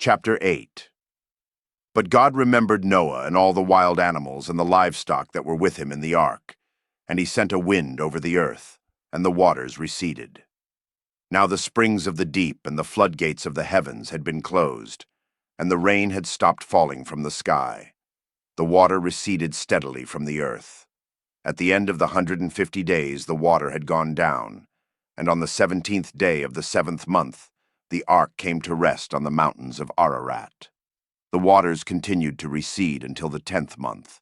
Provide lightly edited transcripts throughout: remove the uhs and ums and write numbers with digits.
Chapter 8. But God remembered Noah and all the wild animals and the livestock that were with him in the ark, and he sent a wind over the earth, and the waters receded. Now the springs of the deep and the floodgates of the heavens had been closed, and the rain had stopped falling from the sky. The water receded steadily from the earth. At the end of the 150 days the water had gone down, and on the 17th day of the 7th month the ark came to rest on the mountains of Ararat. The waters continued to recede until the 10th month,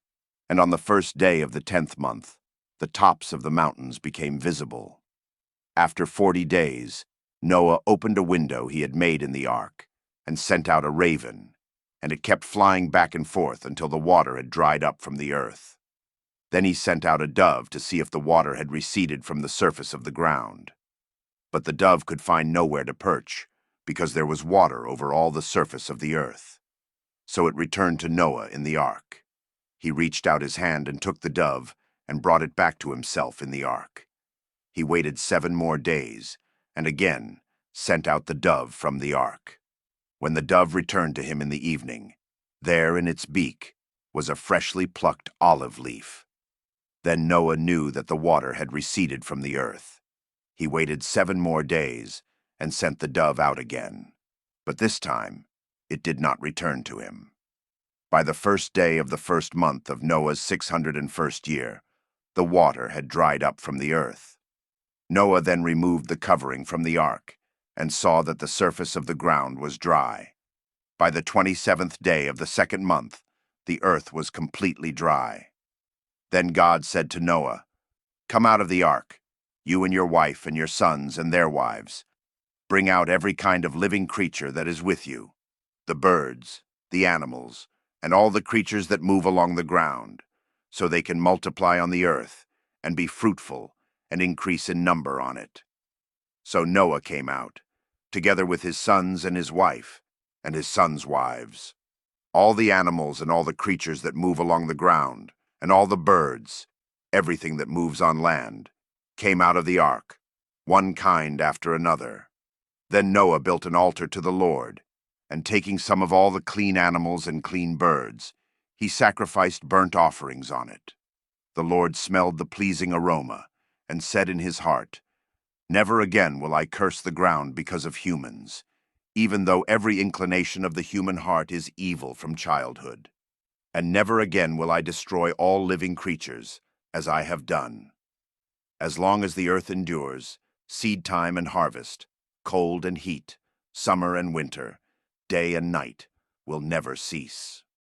and on the first day of the 10th month the tops of the mountains became visible. After 40 days, Noah opened a window he had made in the ark and sent out a raven, and it kept flying back and forth until the water had dried up from the earth. Then he sent out a dove to see if the water had receded from the surface of the ground. But the dove could find nowhere to perch, because there was water over all the surface of the earth. So it returned to Noah in the ark. He reached out his hand and took the dove and brought it back to himself in the ark. He waited 7 more days, and again sent out the dove from the ark. When the dove returned to him in the evening, there in its beak was a freshly plucked olive leaf. Then Noah knew that the water had receded from the earth. He waited 7 more days and sent the dove out again. But this time it did not return to him. By the first day of the 1st month of Noah's 601st year, the water had dried up from the earth. Noah then removed the covering from the ark and saw that the surface of the ground was dry. By the 27th day of the 2nd month, the earth was completely dry. Then God said to Noah, "Come out of the ark, you and your wife and your sons and their wives. Bring out every kind of living creature that is with you, the birds, the animals, and all the creatures that move along the ground, so they can multiply on the earth and be fruitful and increase in number on it." So Noah came out, together with his sons and his wife, and his sons' wives. All the animals and all the creatures that move along the ground, and all the birds, everything that moves on land, came out of the ark, one kind after another. Then Noah built an altar to the Lord, and taking some of all the clean animals and clean birds, he sacrificed burnt offerings on it. The Lord smelled the pleasing aroma, and said in his heart, "Never again will I curse the ground because of humans, even though every inclination of the human heart is evil from childhood. And never again will I destroy all living creatures, as I have done. As long as the earth endures, seed time and harvest, cold and heat, summer and winter, day and night will never cease."